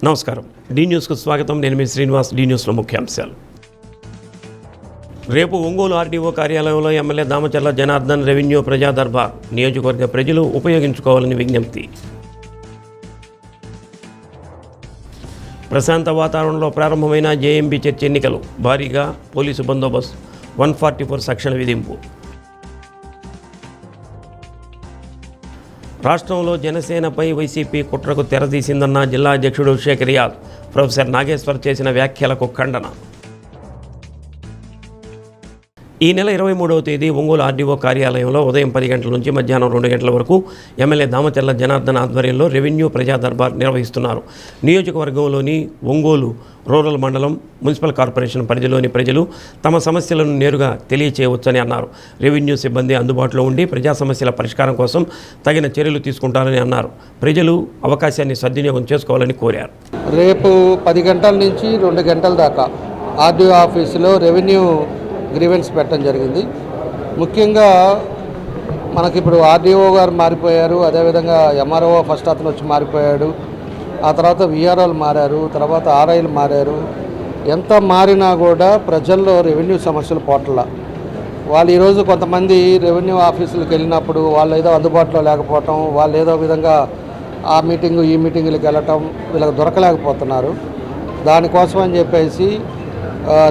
నమస్కారం. డి న్యూస్కు స్వాగతం. నేను మీ శ్రీనివాస్. డి న్యూస్లో ముఖ్యాంశాలు. రేపు ఒంగోలు ఆర్డీఓ కార్యాలయంలో ఎమ్మెల్యే దామచర్ల జనార్దన్ రెవెన్యూ ప్రజా దర్బార్. నియోజకవర్గ ప్రజలు ఉపయోగించుకోవాలని విజ్ఞప్తి. ప్రశాంత వాతావరణంలో ప్రారంభమైన జేఎంబీ చర్చ్ ఎన్నికలు. భారీగా పోలీసు బందోబస్తు, 144 సెక్షన్ల విధింపు. రాష్ట్రంలో జనసేనపై వైసీపీ కుట్రకు తెరదీసిందన్న జిల్లా అధ్యక్షుడు షేక్ రియాజ్. ప్రొఫెసర్ నాగేశ్వర్ చేసిన వ్యాఖ్యలకు ఖండన. ఈ నెల 23వ తేదీ ఒంగోలు ఆర్డీఓ కార్యాలయంలో ఉదయం 10 గంటల నుంచి మధ్యాహ్నం 2 గంటల వరకు ఎమ్మెల్యే దామచర్ల జనార్దన్ ఆధ్వర్యంలో రెవెన్యూ ప్రజా దర్బార్ నిర్వహిస్తున్నారు. నియోజకవర్గంలోని ఒంగోలు రూరల్ మండలం, మున్సిపల్ కార్పొరేషన్ పరిధిలోని ప్రజలు తమ సమస్యలను నేరుగా తెలియచేయవచ్చని అన్నారు. రెవెన్యూ సిబ్బంది అందుబాటులో ఉండి ప్రజా సమస్యల పరిష్కారం కోసం తగిన చర్యలు తీసుకుంటారని అన్నారు. ప్రజలు అవకాశాన్ని సద్వినియోగం చేసుకోవాలని కోరారు. రేపు 10 గంటల నుంచి 2 గంటల దాకా ఆర్డీఓ ఆఫీసులో రెవెన్యూ గ్రీవెన్స్ పెట్టడం జరిగింది. ముఖ్యంగా మనకిప్పుడు ఆర్డీఓ గారు మారిపోయారు, అదేవిధంగా ఎంఆర్ఓ ఫస్ట్ అతను వచ్చి మారిపోయాడు, ఆ తర్వాత విఆర్ఓలు మారారు, తర్వాత ఆర్ఐలు మారారు. ఎంత మారినా కూడా ప్రజల్లో రెవెన్యూ సమస్యలు పోట్ల. వాళ్ళు ఈరోజు కొంతమంది రెవెన్యూ ఆఫీసులకు వెళ్ళినప్పుడు వాళ్ళు ఏదో అందుబాటులో లేకపోవటం, వాళ్ళు ఏదో విధంగా ఆ మీటింగు ఈ మీటింగులకు వెళ్ళటం వీళ్ళకి దొరకలేకపోతున్నారు. దానికోసం అని చెప్పేసి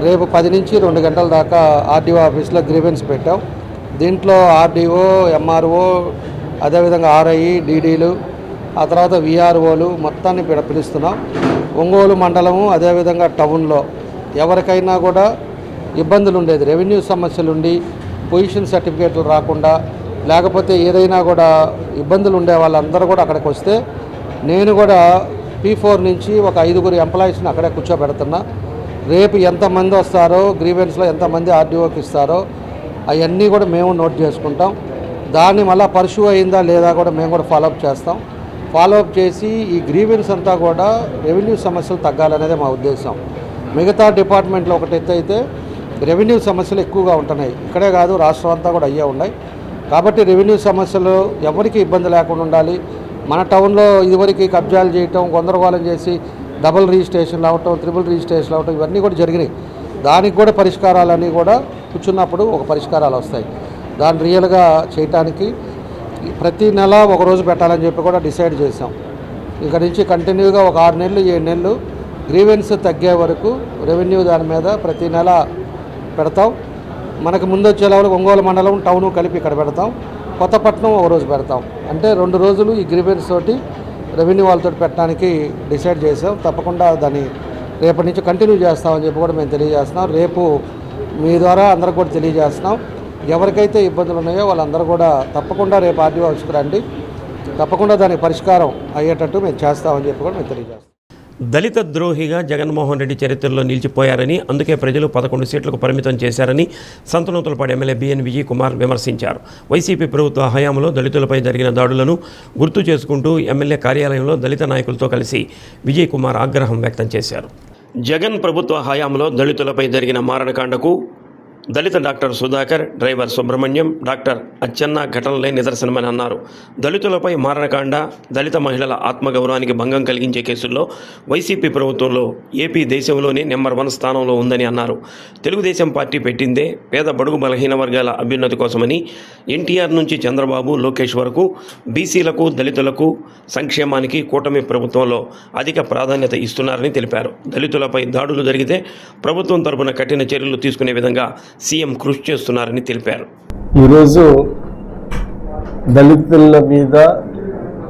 రేపు 10 నుంచి 2 గంటల దాకా ఆర్డీఓ ఆఫీస్లో గ్రీవెన్స్ పెట్టాం. దీంట్లో ఆర్డీఓ, ఎంఆర్ఓ, అదేవిధంగా ఆర్ఐ, డీడీలు, ఆ తర్వాత విఆర్ఓలు మొత్తాన్ని పిలుస్తున్నాం. ఒంగోలు మండలము అదేవిధంగా టౌన్లో ఎవరికైనా కూడా ఇబ్బందులు ఉండేది, రెవెన్యూ సమస్యలు ఉండి పొజిషన్ సర్టిఫికేట్లు రాకుండా లేకపోతే ఏదైనా కూడా ఇబ్బందులు ఉండే వాళ్ళందరూ కూడా అక్కడికి వస్తే నేను కూడా P4 నుంచి ఒక 5 ఎంప్లాయీస్ని అక్కడే కూర్చోబెడుతున్నా. రేపు ఎంతమంది వస్తారో, గ్రీవెన్స్లో ఎంతమంది ఆర్డీఓకి ఇస్తారో అవన్నీ కూడా మేము నోట్ చేసుకుంటాం. దాన్ని మళ్ళీ పర్సూ అయిందా లేదా కూడా మేము కూడా ఫాలోఅప్ చేస్తాం. ఫాలోఅప్ చేసి ఈ గ్రీవెన్స్ అంతా కూడా రెవెన్యూ సమస్యలు తగ్గాలనేదే మా ఉద్దేశం. మిగతా డిపార్ట్మెంట్లో ఒకటి అయితే రెవెన్యూ సమస్యలు ఎక్కువగా ఉంటున్నాయి. ఇక్కడే కాదు, రాష్ట్రం అంతా కూడా అయ్యే ఉన్నాయి. కాబట్టి రెవెన్యూ సమస్యలు ఎవరికి ఇబ్బంది లేకుండా ఉండాలి. మన టౌన్లో ఇదివరకు కబ్జాలు చేయటం, గందరగోళం చేసి డబుల్ రిజిస్ట్రేషన్లు అవ్వటం, ట్రిపుల్ రిజిస్ట్రేషన్లు అవ్వటం ఇవన్నీ కూడా జరిగినాయి. దానికి కూడా పరిష్కారాలన్నీ కూడా కూర్చున్నప్పుడు ఒక పరిష్కారాలు వస్తాయి. దాన్ని రియల్గా చేయటానికి ప్రతి నెల ఒక రోజు పెట్టాలని చెప్పి కూడా డిసైడ్ చేసాం. ఇక నుంచి కంటిన్యూగా ఒక 6 నెలలు 7 నెలలు గ్రీవెన్స్ తగ్గే వరకు రెవెన్యూ దాని మీద ప్రతి నెల పెడతాం. మనకు ముందు వచ్చే లెవెల్ ఒంగోలు మండలం, టౌను కలిపి ఇక్కడ పెడతాం. కొత్తపట్నం ఒక రోజు పెడతాం. అంటే 2 రోజులు ఈ గ్రీవెన్స్ తోటి రెవెన్యూ వాళ్ళతో పెట్టడానికి డిసైడ్ చేసాం. తప్పకుండా దాన్ని రేపటి నుంచి కంటిన్యూ చేస్తామని చెప్పి కూడా మేము తెలియజేస్తున్నాం. రేపు మీ ద్వారా అందరికి కూడా తెలియజేస్తున్నాం. ఎవరికైతే ఇబ్బందులు ఉన్నాయో వాళ్ళందరూ కూడా తప్పకుండా రేపు ఆర్డీఓ ఆఫీస్కి రండి. తప్పకుండా దానికి పరిష్కారం అయ్యేటట్టు మేము చేస్తామని చెప్పి కూడా మేము తెలియజేస్తాం. దళిత ద్రోహిగా జగన్మోహన్ రెడ్డి చరిత్రలో నిలిచిపోయారని, అందుకే ప్రజలు 11 సీట్లకు పరిమితం చేశారని సంతనూతలపాడు ఎమ్మెల్యే బిఎన్ విజయ్ కుమార్ విమర్శించారు. వైసీపీ ప్రభుత్వ హయాంలో దళితులపై జరిగిన దాడులను గుర్తు చేసుకుంటూ ఎమ్మెల్యే కార్యాలయంలో దళిత నాయకులతో కలిసి విజయ్ కుమార్ ఆగ్రహం వ్యక్తం చేశారు. జగన్ ప్రభుత్వ హయాంలో దళితులపై జరిగిన మారణకాండకు దళిత doctor Sudhakar, driver Subrahmanyam, doctor Achenna ఘటనలే నిదర్శనమని అన్నారు. దళితులపై మారణకాండ, దళిత మహిళల ఆత్మగౌరవానికి భంగం కలిగించే కేసుల్లో వైసీపీ ప్రభుత్వంలో ఏపీ దేశంలోనే నెంబర్ 1 స్థానంలో ఉందని అన్నారు. తెలుగుదేశం పార్టీ పెట్టిందే పేద బడుగు బలహీన వర్గాల అభ్యున్నతి కోసమని, ఎన్టీఆర్ నుంచి చంద్రబాబు, లోకేష్ వరకు బీసీలకు, దళితులకు సంక్షేమానికి కూటమి ప్రభుత్వంలో అధిక ప్రాధాన్యత ఇస్తున్నారని తెలిపారు. దళితులపై దాడులు జరిగితే ప్రభుత్వం తరపున కఠిన చర్యలు తీసుకునే విధంగా సీఎం కృషి చేస్తున్నారని తెలిపారు. ఈరోజు దళితుల మీద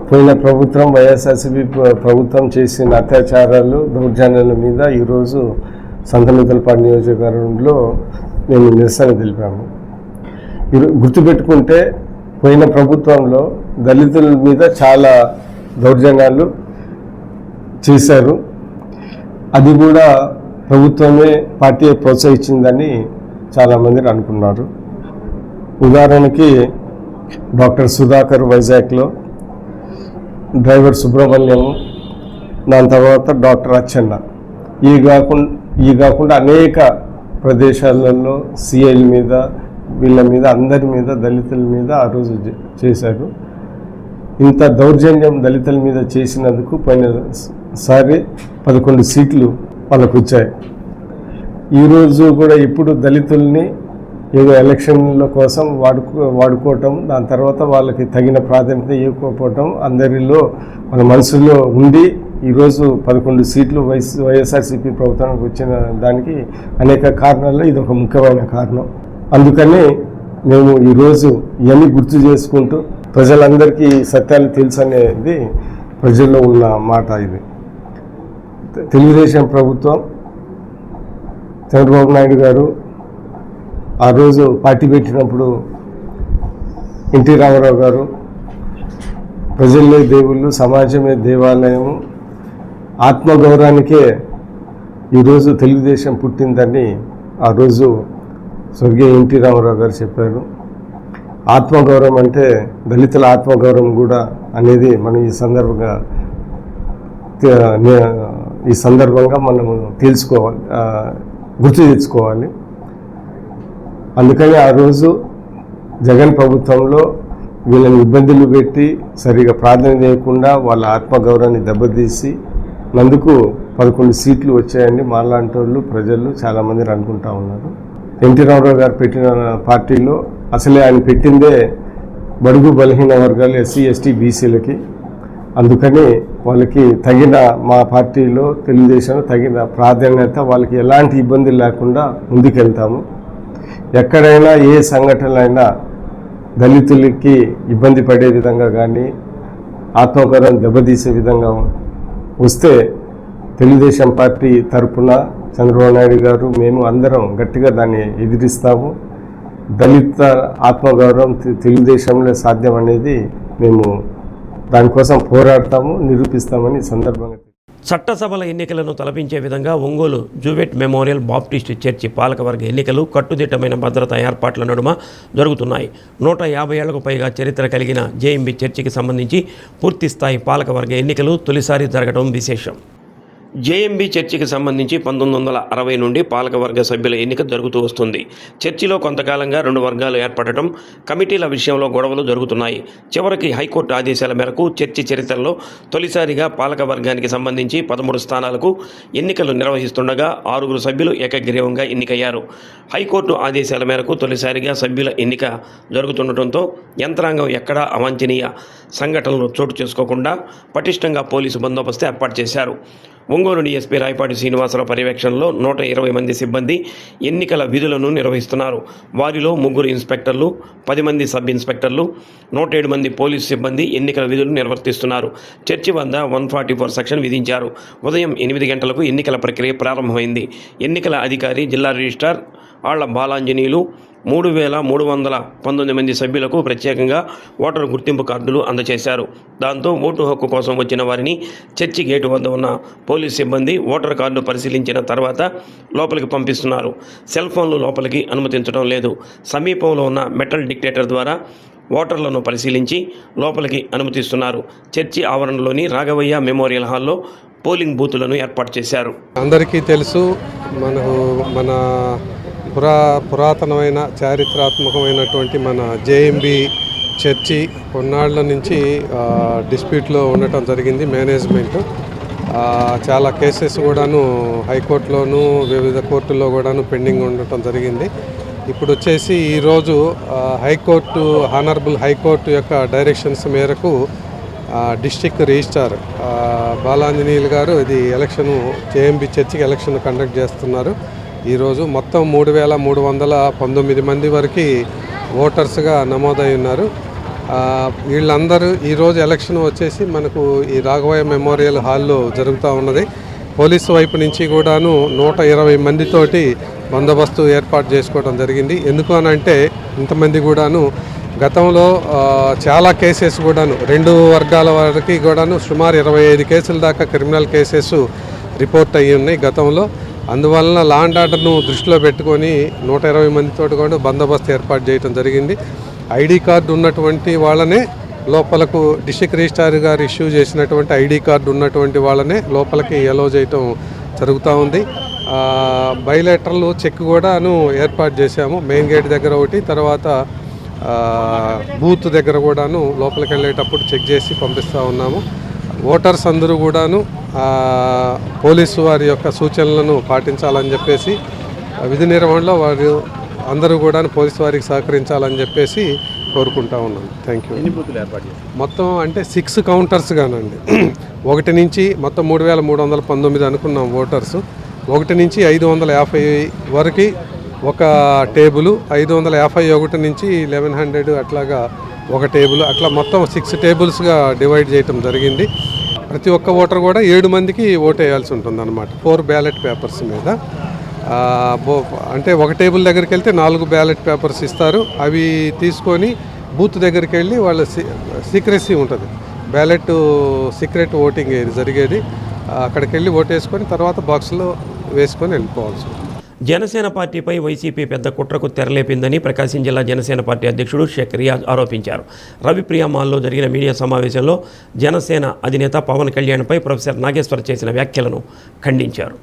పోయిన ప్రభుత్వం, వైఎస్ఆర్సీపీ ప్రభుత్వం చేసిన అత్యాచారాలు, దౌర్జన్యాల మీద ఈరోజు సంతనూతలపాడు నియోజకవర్గంలో మేము నిరసన తెలిపాము. గుర్తుపెట్టుకుంటే పోయిన ప్రభుత్వంలో దళితుల మీద చాలా దౌర్జన్యాలు చేశారు. అది కూడా ప్రభుత్వమే, పార్టీ ప్రోత్సహించిందని చాలామంది అనుకున్నారు. ఉదాహరణకి డాక్టర్ సుధాకర్ వైజాగ్లో, డ్రైవర్ సుబ్రహ్మణ్యం, దాని తర్వాత డాక్టర్ అచ్చెన్న, ఈ కాకుండా అనేక ప్రదేశాలలో సిఐల మీద, వీళ్ళ మీద, అందరి మీద, దళితుల మీద ఆ రోజు చేశారు. ఇంత దౌర్జన్యం దళితుల మీద చేసినందుకు పోయిన సారి 11 సీట్లు వాళ్ళకు వచ్చాయి. ఈరోజు కూడా ఇప్పుడు దళితుల్ని ఏదో ఎలక్షన్ల కోసం వాడుకోవటం, దాని తర్వాత వాళ్ళకి తగిన ప్రాధాన్యత ఇవ్వకపోవటం అందరిలో మన మనసులో ఉండి ఈరోజు 11 సీట్లు వైఎస్ఆర్సీపీ ప్రభుత్వానికి వచ్చిన దానికి అనేక కారణాల్లో ఇది ఒక ముఖ్యమైన కారణం. అందుకని మేము ఈరోజు ఇవన్నీ గుర్తు చేసుకుంటూ ప్రజలందరికీ సత్యాలు తెలుసు అనేది ప్రజల్లో ఉన్న మాట. ఇది తెలుగుదేశం ప్రభుత్వం, చంద్రబాబు నాయుడు గారు ఆ రోజు పార్టీ పెట్టినప్పుడు ఎన్టీ రామారావు గారు ప్రజలే దేవుళ్ళు, సమాజమే దేవాలయము, ఆత్మగౌరవానికే ఈరోజు తెలుగుదేశం పుట్టిందని ఆ రోజు స్వర్గీయ ఎన్టీ రామారావు గారు చెప్పారు. ఆత్మగౌరవం అంటే దళితుల ఆత్మగౌరవం కూడా అనేది మనం ఈ సందర్భంగా మనము తెలుసుకోవాలి, గుర్తు తెచ్చుకోవాలి. అందుకని ఆ రోజు జగన్ ప్రభుత్వంలో వీళ్ళని ఇబ్బందులు పెట్టి సరిగా ప్రాధాన్యత ఇవ్వకుండా వాళ్ళ ఆత్మగౌరవాన్ని దెబ్బతీసి నందుకు 11 సీట్లు వచ్చాయని మాలాంటి వాళ్ళు ప్రజలు చాలామంది అనుకుంటా ఉన్నారు. ఎన్టీ రామారావు గారు పెట్టిన పార్టీలో అసలే ఆయన పెట్టిందే బడుగు బలహీన వర్గాలు, ఎస్సీ ఎస్టీ బీసీలకి. అందుకని వాళ్ళకి తగిన మా పార్టీలో తెలుగుదేశంలో తగిన ప్రాధాన్యత, వాళ్ళకి ఎలాంటి ఇబ్బందులు లేకుండా ముందుకెళ్తాము. ఎక్కడైనా ఏ సంఘటనలైనా దళితులకి ఇబ్బంది పడే విధంగా కానీ ఆత్మగౌరవం దెబ్బతీసే విధంగా వస్తే తెలుగుదేశం పార్టీ తరఫున చంద్రబాబు నాయుడు గారు మేము అందరం గట్టిగా దాన్ని ఎదిరిస్తాము. దళిత ఆత్మగౌరవం తెలుగుదేశంలో సాధ్యం అనేది మేము దానికోసం పోరాడతాము, నిరూపిస్తామని సందర్భంగా. చట్టసభల ఎన్నికలను తలపించే విధంగా Ongole Jewett Memorial Baptist Church పాలకవర్గ ఎన్నికలు కట్టుదిట్టమైన భద్రతా ఏర్పాట్ల నడుమ జరుగుతున్నాయి. 150 ఏళ్లకు పైగా చరిత్ర కలిగిన జేఎంబీ చర్చికి సంబంధించి పూర్తిస్థాయి పాలకవర్గ ఎన్నికలు తొలిసారి జరగడం విశేషం. జేఎంబీ చర్చికి సంబంధించి 1960 నుండి పాలకవర్గ సభ్యుల ఎన్నిక జరుగుతూ వస్తుంది. చర్చిలో కొంతకాలంగా 2 వర్గాలు ఏర్పడటం, కమిటీల విషయంలో గొడవలు జరుగుతున్నాయి. చివరికి హైకోర్టు ఆదేశాల మేరకు చర్చి చరిత్రలో తొలిసారిగా పాలకవర్గానికి సంబంధించి 13 స్థానాలకు ఎన్నికలు నిర్వహిస్తుండగా 6 సభ్యులు ఏకగ్రీవంగా ఎన్నికయ్యారు. హైకోర్టు ఆదేశాల మేరకు తొలిసారిగా సభ్యుల ఎన్నిక జరుగుతుండటంతో యంత్రాంగం ఎక్కడా అవాంఛనీయ సంఘటనలు చోటు చేసుకోకుండా పటిష్టంగా పోలీసు బందోబస్తు ఏర్పాటు చేశారు. ఒంగోలు డీఎస్పీ రాయపాటి శ్రీనివాసరావు పర్యవేక్షణలో 120 మంది సిబ్బంది ఎన్నికల విధులను నిర్వహిస్తున్నారు. వారిలో 3 ఇన్స్పెక్టర్లు, 10 మంది సబ్ ఇన్స్పెక్టర్లు, 107 మంది పోలీసు సిబ్బంది ఎన్నికల విధులు నిర్వర్తిస్తున్నారు. చర్చి వద్ద 144 సెక్షన్ విధించారు. ఉదయం 8 గంటలకు ఎన్నికల ప్రక్రియ ప్రారంభమైంది. ఎన్నికల అధికారి జిల్లా రిజిస్ట్రార్ ఆళ్ల బాలాంజనేయులు 3319 మంది సభ్యులకు ప్రత్యేకంగా ఓటరు గుర్తింపు కార్డులు అందజేశారు. దాంతో ఓటు హక్కు కోసం వచ్చిన వారిని చర్చి గేటు వద్ద ఉన్న పోలీసు సిబ్బంది ఓటర్ కార్డు పరిశీలించిన తర్వాత లోపలికి పంపిస్తున్నారు. సెల్ ఫోన్లు లోపలికి అనుమతించడం లేదు. సమీపంలో ఉన్న మెటల్ డిటెక్టర్ ద్వారా ఓటర్లను పరిశీలించి లోపలికి అనుమతిస్తున్నారు. చర్చి ఆవరణలోని రాఘవయ్య మెమోరియల్ హాల్లో పోలింగ్ బూతులను ఏర్పాటు చేశారు. అందరికీ తెలుసు, మన పురాతనమైన చారిత్రాత్మకమైనటువంటి మన జేఎంబీ చర్చి కొన్నాళ్ల నుంచి డిస్ప్యూట్లో ఉండటం జరిగింది. మేనేజ్మెంట్ చాలా కేసెస్ కూడాను హైకోర్టులోను వివిధ కోర్టుల్లో కూడాను పెండింగ్ ఉండటం జరిగింది. ఇప్పుడు వచ్చేసి ఈరోజు హైకోర్టు హానరబుల్ హైకోర్టు యొక్క డైరెక్షన్స్ మేరకు డిస్ట్రిక్ట్ రిజిస్ట్రార్ బాలాంజనేయులు గారు ఇది ఎలక్షను జేఎంబీ చర్చికి ఎలక్షన్ కండక్ట్ చేస్తున్నారు. ఈరోజు మొత్తం 3319 మంది వరకు ఓటర్స్గా నమోదై ఉన్నారు. వీళ్ళందరూ ఈరోజు ఎలక్షన్ వచ్చేసి మనకు ఈ రాఘవయ్య మెమోరియల్ హాల్లో జరుగుతూ ఉన్నది. పోలీసు వైపు నుంచి కూడాను 120 మందితోటి బందోబస్తు ఏర్పాటు చేసుకోవడం జరిగింది. ఎందుకు అని అంటే ఇంతమంది కూడాను గతంలో చాలా కేసెస్ కూడాను 2 వర్గాల వరకు కూడాను సుమారు 25 కేసుల దాకా క్రిమినల్ కేసెస్ రిపోర్ట్ అయ్యి ఉన్నాయి గతంలో. అందువలన లా అండ్ ఆర్డర్ను దృష్టిలో పెట్టుకొని 120 మందితో కూడా బందోబస్తు ఏర్పాటు చేయడం జరిగింది. ఐడి కార్డు ఉన్నటువంటి వాళ్ళనే లోపలకు డిస్ట్రిక్ట్ రిజిస్ట్రార్ గారు ఇష్యూ చేసినటువంటి ఐడి కార్డు ఉన్నటువంటి వాళ్ళనే లోపలికి అలౌ చేయటం జరుగుతూ ఉంది. బైలేటరల్ చెక్ కూడాను ఏర్పాటు చేశాము. మెయిన్ గేట్ దగ్గర ఒకటి, తర్వాత బూత్ దగ్గర కూడాను లోపలికి వెళ్ళేటప్పుడు చెక్ చేసి పంపిస్తూ ఉన్నాము. ఓటర్స్ అందరూ కూడాను పోలీసు వారి యొక్క సూచనలను పాటించాలని చెప్పేసి విధి నిర్వహణలో వారు అందరూ కూడా పోలీసు వారికి సహకరించాలని చెప్పేసి కోరుకుంటా ఉన్నాను. Thank you. మొత్తం అంటే 6 కౌంటర్స్ గానండి. 1 నుంచి మొత్తం 3319 అనుకున్నాం ఓటర్స్. 1 నుంచి 550 వరకు ఒక టేబుల్, 551 నుంచి 1100 అట్లాగా ఒక టేబుల్, అట్లా మొత్తం 6 టేబుల్స్గా డివైడ్ చేయటం జరిగింది. ప్రతి ఒక్క ఓటర్ కూడా 7 మందికి ఓటు వేయాల్సి ఉంటుంది అన్నమాట. 4 బ్యాలెట్ పేపర్స్ మీద. అంటే ఒక టేబుల్ దగ్గరికి వెళ్తే 4 బ్యాలెట్ పేపర్స్ ఇస్తారు. అవి తీసుకొని బూత్ దగ్గరికి వెళ్ళి వాళ్ళ సీక్రెసీ ఉంటుంది, బ్యాలెట్ సీక్రెట్ ఓటింగ్ ఇది జరిగేది. అక్కడికి వెళ్ళి ఓటు వేసుకొని తర్వాత బాక్స్లో వేసుకొని వెళ్ళిపోవాల్సి ఉంటుంది. జనసేన పార్టీపై వైసీపీ పెద్ద కుట్రకు తెరలేపిందని ప్రకాశం జిల్లా జనసేన పార్టీ అధ్యక్షుడు షేక్ రియాజ్ ఆరోపించారు. రవిప్రియ మాల్లో జరిగిన మీడియా సమావేశంలో జనసేన అధినేత పవన్ కళ్యాణ్పై ప్రొఫెసర్ నాగేశ్వర్ చేసిన వ్యాఖ్యలను ఖండించారు.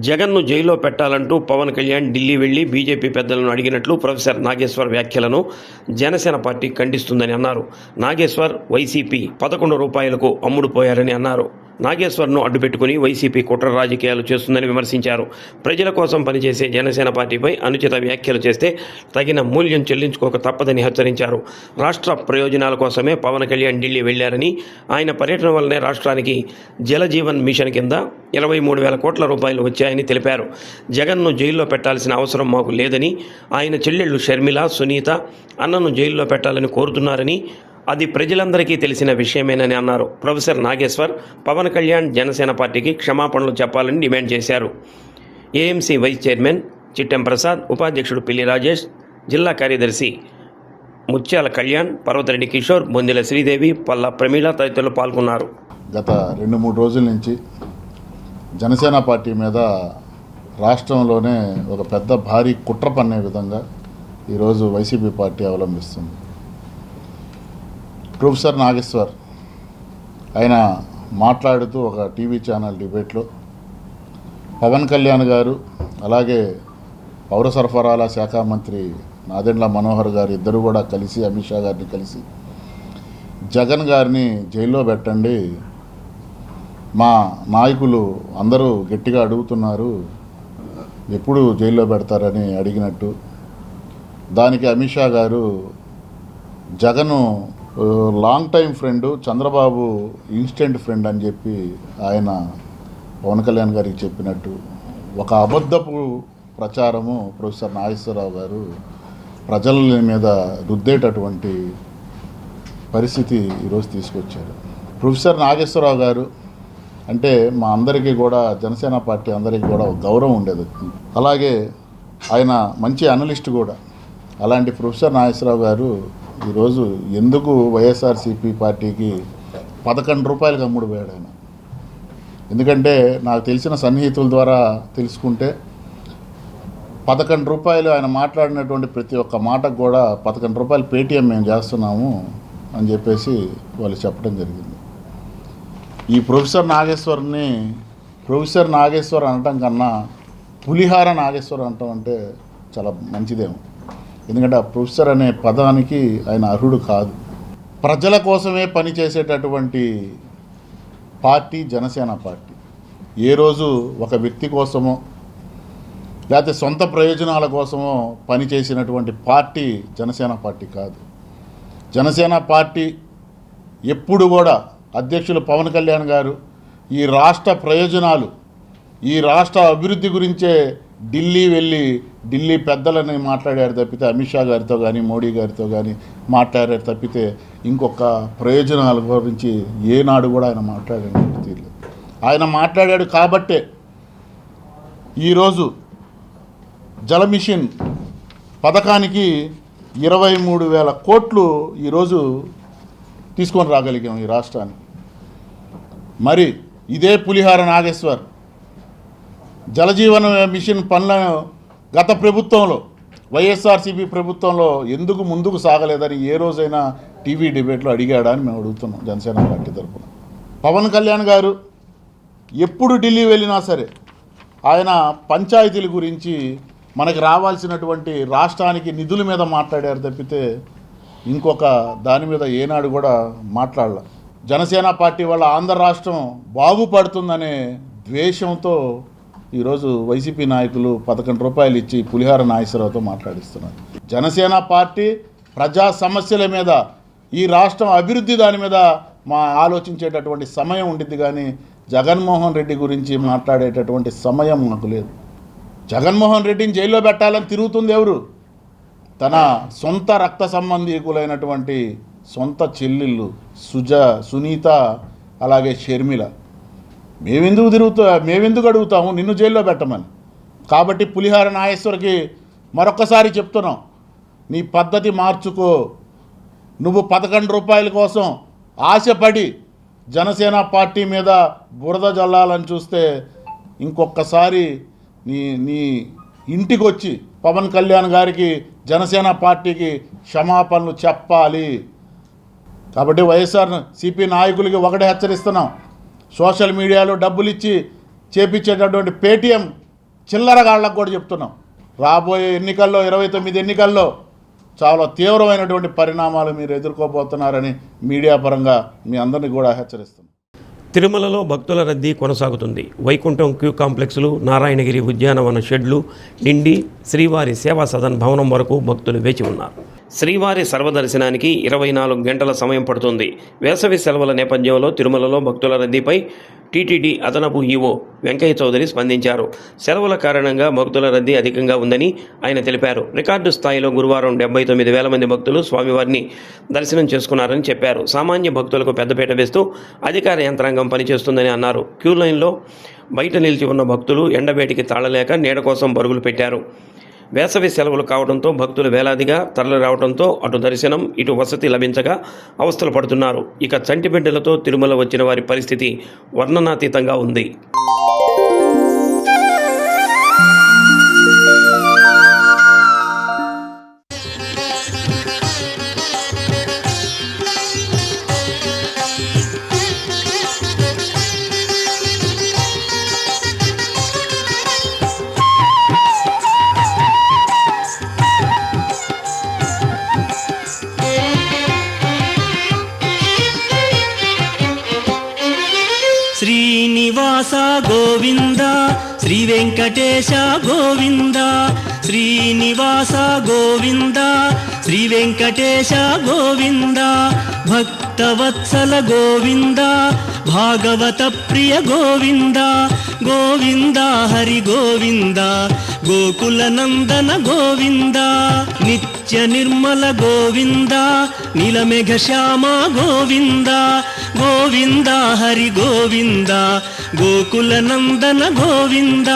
జగన్ను జైల్లో పెట్టాలంటూ పవన్ కళ్యాణ్ ఢిల్లీ వెళ్లి బీజేపీ పెద్దలను అడిగినట్లు ప్రొఫెసర్ నాగేశ్వర్ వ్యాఖ్యలను జనసేన పార్టీ ఖండిస్తుందని అన్నారు. నాగేశ్వర్ వైసీపీ 11 రూపాయలకు అమ్ముడుపోయారని అన్నారు. నాగేశ్వర్ను అడ్డుపెట్టుకుని వైసీపీ కుట్ర రాజకీయాలు చేస్తుందని విమర్శించారు. ప్రజల కోసం పనిచేసే జనసేన పార్టీపై అనుచిత వ్యాఖ్యలు చేస్తే తగిన మూల్యం చెల్లించుకోక తప్పదని హెచ్చరించారు. రాష్ట్ర ప్రయోజనాల కోసమే పవన్ కళ్యాణ్ ఢిల్లీ వెళ్లారని, ఆయన పర్యటన వల్లనే రాష్ట్రానికి జలజీవన్ మిషన్ కింద 23,000 కోట్ల రూపాయలు వచ్చాయని తెలిపారు. జగన్ను జైల్లో పెట్టాల్సిన అవసరం మాకు లేదని, ఆయన చెల్లెళ్లు షర్మిల, సునీత అన్నను జైల్లో పెట్టాలని కోరుతున్నారని, అది ప్రజలందరికీ తెలిసిన విషయమేనని అన్నారు. ప్రొఫెసర్ నాగేశ్వర్ పవన్ కళ్యాణ్ జనసేన పార్టీకి క్షమాపణలు చెప్పాలని డిమాండ్ చేశారు. AMC vice chairman Chittem Prasad, ఉపాధ్యక్షుడు పిల్లి రాజేష్, జిల్లా కార్యదర్శి ముత్యాల కళ్యాణ్, పర్వతరెడ్డి కిషోర్, బొందిల శ్రీదేవి, పల్లా ప్రమీల తదితరులు పాల్గొన్నారు. గత 2-3 రోజుల నుంచి జనసేన పార్టీ మీద రాష్ట్రంలోనే ఒక పెద్ద భారీ కుట్ర పన్నే విధంగా ఈరోజు వైసీపీ పార్టీ అవలంబిస్తుంది. ప్రొఫెసర్ నాగేశ్వర్ ఆయన మాట్లాడుతూ ఒక టీవీ ఛానల్ డిబేట్లో పవన్ కళ్యాణ్ గారు అలాగే పౌర సరఫరాల శాఖ మంత్రి నాదెండ్ల మనోహర్ గారు ఇద్దరు కూడా కలిసి అమిత్ షా గారిని కలిసి జగన్ గారిని జైల్లో పెట్టండి, మా నాయకులు అందరూ గట్టిగా అడుగుతున్నారు, ఎప్పుడు జైల్లో పెడతారని అడిగినట్టు, దానికి అమిత్ షా గారు Jagan long time friend, Chandrababu instant friend అని చెప్పి ఆయన పవన్ కళ్యాణ్ గారికి చెప్పినట్టు ఒక అబద్ధపు ప్రచారము ప్రొఫెసర్ నాగేశ్వరరావు గారు ప్రజల మీద రుద్దేటటువంటి పరిస్థితి ఈరోజు తీసుకొచ్చారు. ప్రొఫెసర్ నాగేశ్వరరావు గారు అంటే మా అందరికీ కూడా, జనసేన పార్టీ అందరికీ కూడా ఒక గౌరవం ఉండేది. అలాగే ఆయన మంచి అనలిస్ట్ కూడా. అలాంటి ప్రొఫెసర్ నాగేశ్వరరావు గారు ఈరోజు ఎందుకు వైఎస్ఆర్సీపీ పార్టీకి 11 రూపాయలకు అమ్ముడు పోయాడు ఆయన? ఎందుకంటే నాకు తెలిసిన సన్నిహితుల ద్వారా తెలుసుకుంటే 11 రూపాయలు ఆయన మాట్లాడినటువంటి ప్రతి ఒక్క మాటకు కూడా 11 రూపాయలు పేటీఎం మేము చేస్తున్నాము అని చెప్పేసి వాళ్ళు చెప్పడం జరిగింది. ఈ ప్రొఫెసర్ నాగేశ్వర్ని ప్రొఫెసర్ నాగేశ్వర్ అనటం కన్నా పులిహార నాగేశ్వర్ అనటం అంటే చాలా మంచిదేమో. ఎందుకంటే ఆ ప్రొఫెసర్ అనే పదానికి ఆయన అర్హుడు కాదు. ప్రజల కోసమే పనిచేసేటటువంటి పార్టీ జనసేన పార్టీ. ఏ రోజు ఒక వ్యక్తి కోసమో లేకపోతే సొంత ప్రయోజనాల కోసమో పనిచేసినటువంటి పార్టీ జనసేన పార్టీ కాదు. జనసేన పార్టీ ఎప్పుడు కూడా అధ్యక్షులు పవన్ కళ్యాణ్ గారు ఈ రాష్ట్ర ప్రయోజనాలు, ఈ రాష్ట్ర అభివృద్ధి గురించే ఢిల్లీ వెళ్ళి ఢిల్లీ పెద్దలని మాట్లాడారు తప్పితే, అమిత్ షా గారితో కానీ మోడీ గారితో కానీ మాట్లాడారు తప్పితే ఇంకొక ప్రయోజనాల గురించి ఏనాడు కూడా ఆయన మాట్లాడినట్టు తీరలేదు. ఆయన మాట్లాడాడు కాబట్టే ఈరోజు జల మిషన్ పథకానికి 23,000 కోట్లు ఈరోజు తీసుకొని రాగలిగాం ఈ రాష్ట్రానికి. మరి ఇదే పులిహార నాగేశ్వర్ జలజీవన మిషన్ పనులను గత ప్రభుత్వంలో, వైఎస్ఆర్సీపీ ప్రభుత్వంలో ఎందుకు ముందుకు సాగలేదని ఏ రోజైనా టీవీ డిబేట్లో అడిగాడా అని మేము అడుగుతున్నాం జనసేన పార్టీ తరఫున. పవన్ కళ్యాణ్ గారు ఎప్పుడు ఢిల్లీ వెళ్ళినా సరే ఆయన పంచాయతీల గురించి, మనకి రావాల్సినటువంటి రాష్ట్రానికి నిధుల మీద మాట్లాడారు తప్పితే ఇంకొక దాని మీద ఏనాడు కూడా మాట్లాడలే. జనసేన పార్టీ వల్ల ఆంధ్ర రాష్ట్రం బాగుపడుతుందనే ద్వేషంతో ఈరోజు వైసీపీ నాయకులు 11 రూపాయలు ఇచ్చి పులిహార నాగేశ్వరరావుతో మాట్లాడిస్తున్నారు. జనసేన పార్టీ ప్రజా సమస్యల మీద, ఈ రాష్ట్రం అభివృద్ధి దాని మీద ఆలోచించేటటువంటి సమయం ఉండిద్ది, కానీ జగన్మోహన్ రెడ్డి గురించి మాట్లాడేటటువంటి సమయం మాకు లేదు. జగన్మోహన్ రెడ్డిని జైల్లో పెట్టాలని తిరుగుతుంది ఎవరు? తన సొంత రక్త సంబంధీకులైనటువంటి సొంత చెల్లెళ్ళు సునీత, అలాగే షర్మిల. మేమెందుకు అడుగుతాము నిన్ను జైల్లో పెట్టమని? కాబట్టి పులిహార నాగేశ్వరికి మరొక్కసారి చెప్తున్నాం, నీ పద్ధతి మార్చుకో. నువ్వు 11 రూపాయల కోసం ఆశపడి జనసేన పార్టీ మీద బురద జల్లాలని చూస్తే ఇంకొకసారి నీ ఇంటికి వచ్చి పవన్ కళ్యాణ్ గారికి, జనసేన పార్టీకి క్షమాపణలు చెప్పాలి. కాబట్టి వైఎస్ఆర్సీపీ నాయకులకి ఒకటే హెచ్చరిస్తున్నాం, సోషల్ మీడియాలో డబ్బులు ఇచ్చి చేపించేటటువంటి పేటీఎం చిల్లరగాళ్ళకు కూడా చెప్తున్నాం, రాబోయే ఎన్నికల్లో 29 ఎన్నికల్లో చాలా తీవ్రమైనటువంటి పరిణామాలు మీరు ఎదుర్కోబోతున్నారని మీడియా పరంగా మీ అందరినీ కూడా హెచ్చరిస్తున్నాం. తిరుమలలో భక్తుల రద్దీ కొనసాగుతుంది. వైకుంఠం క్యూ కాంప్లెక్స్లు, నారాయణగిరి ఉద్యానవన షెడ్లు నిండి శ్రీవారి సేవా సదన్ భవనం వరకు భక్తులు వేచి ఉన్నారు. శ్రీవారి సర్వదర్శనానికి 24 గంటల సమయం పడుతుంది. వేసవి సెలవుల నేపథ్యంలో తిరుమలలో భక్తుల రద్దీపై టీటీడీ అదనపు ఈవో వెంకయ్య చౌదరి స్పందించారు. సెలవుల కారణంగా భక్తుల రద్దీ అధికంగా ఉందని ఆయన తెలిపారు. రికార్డు స్థాయిలో గురువారం 79,000 మంది భక్తులు స్వామివారిని దర్శనం చేసుకున్నారని చెప్పారు. సామాన్య భక్తులకు పెద్దపీట వేస్తూ అధికార యంత్రాంగం పనిచేస్తుందని అన్నారు. క్యూ లైన్లో బయట నిలిచి ఉన్న భక్తులు ఎండవేటికి తాళలేక నీడ కోసం పరుగులు పెట్టారు. వేసవి సెలవులు కావడంతో భక్తులు వేలాదిగా తరలి రావడంతో అటు దర్శనం, ఇటు వసతి లభించగా అవస్థలు పడుతున్నారు. ఇక చంటి బిడ్డలతో తిరుమల వచ్చిన వారి పరిస్థితి వర్ణనాతీతంగా ఉంది. శ్రీనివాస గోవింద, శ్రీ వెంకటేశ గోవింద, శ్రీనివాస గోవింద, శ్రీ వెంకటేశ గోవింద, భక్తవత్సల గోవింద, భాగవత ప్రియ గోవింద, గోవింద హరి గోవింద, గోకుల నందన గోవింద, నిత్య నిర్మల గోవింద, నీలమేఘ శ్యామ గోవింద, గోవింద హరి గోవింద, గోకుల నందన గోవింద.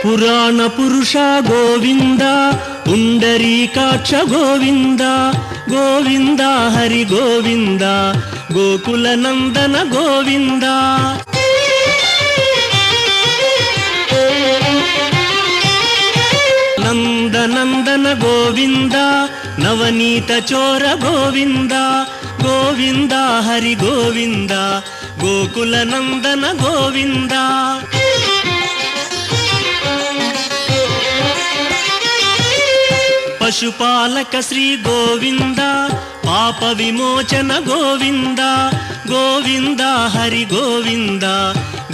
పురాణ పురుష గోవింద, పుండరీకాక్ష గోవింద, గోవింద హరి గోవింద, గోకుల నందన గోవింద. నందనందన గోవింద, నవనీత చోర గోవింద, గోవింద హరి గోవింద, గోకుల నందన గోవింద. పశుపాలక శ్రీ గోవింద, పాప విమోచన గోవింద, గోవింద హరి గోవింద,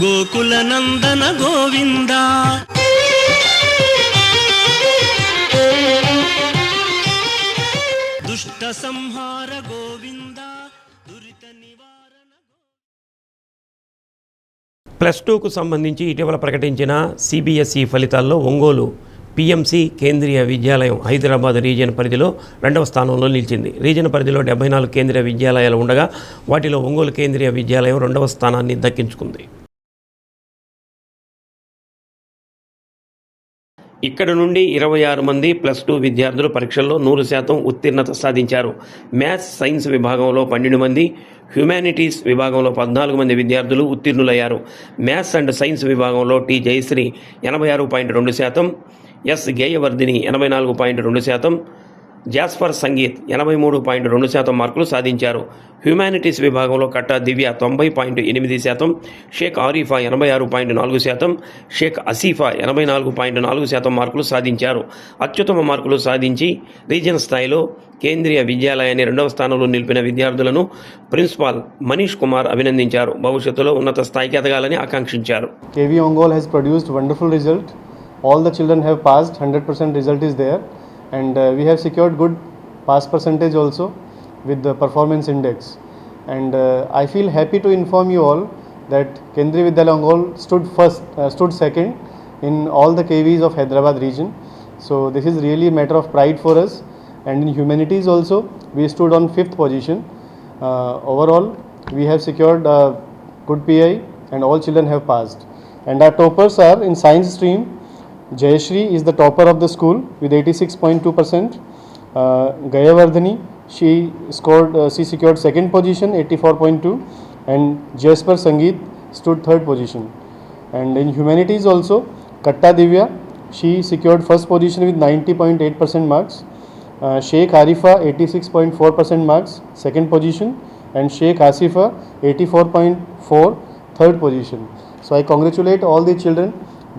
గోకుల నందన గోవింద. దుష్ట సంహార గోవింద, దురిత నివారణ. +2కు సంబంధించి ఇటీవల ప్రకటించిన సిబిఎస్ఈ ఫలితాల్లో ఒంగోలు పిఎంసి కేంద్రీయ విద్యాలయం హైదరాబాద్ రీజియన్ పరిధిలో 2వ స్థానంలో నిలిచింది. రీజియన్ పరిధిలో 74 కేంద్రీయ విద్యాలయాలు ఉండగా వాటిలో ఒంగోలు కేంద్రీయ విద్యాలయం 2వ స్థానాన్ని దక్కించుకుంది. ఇక్కడ నుండి 26 మంది +2 విద్యార్థులు పరీక్షల్లో 100% ఉత్తీర్ణత సాధించారు. మ్యాథ్స్, సైన్స్ విభాగంలో 12 మంది, హ్యుమానిటీస్ విభాగంలో 14 మంది విద్యార్థులు ఉత్తీర్ణులయ్యారు. మ్యాథ్స్ అండ్ సైన్స్ విభాగంలో T Jayashree 86.2%, S Geyavardhini 84.2%, Jasper Sangeeth 83.2% మార్కులు సాధించారు. హ్యుమానిటీస్ విభాగంలో కట్టా దివ్య 90.8%, షేక్ ఆరిఫా 86.4%, షేక్ అసీఫా 84.4% మార్కులు సాధించారు. అత్యుత్తమ మార్కులు సాధించి రీజన్ స్థాయిలో కేంద్రీయ విద్యాలయాన్ని 2వ స్థానంలో నిలిపిన విద్యార్థులను ప్రిన్సిపాల్ మనీష్ కుమార్ అభినందించారు. భవిష్యత్తులో ఉన్నత స్థాయికి ఎదగాలని ఆకాంక్షించారు. KV Ongole has produced wonderful result. All the children have passed, 100% result is there, and we have secured good pass percentage also with the performance index. And I feel happy to inform you all that Kendriya Vidyalaya Ongole stood second in all the KVs of Hyderabad region. So this is really a matter of pride for us. And in humanities also, we stood on 5th position. Overall, we have secured good PI and all children have passed. And our toppers are in science stream. Jayashri is the topper of the school with 86.2%. Gayavardhani, she secured second position, 84.2, and Jasper Sangeet stood third position. And in humanities also, Katta Divya, she secured first position with 90.8% marks. Sheikh Arifa 86.4% marks, second position, and Sheikh Asifa 84.4, third position. So I congratulate all the children,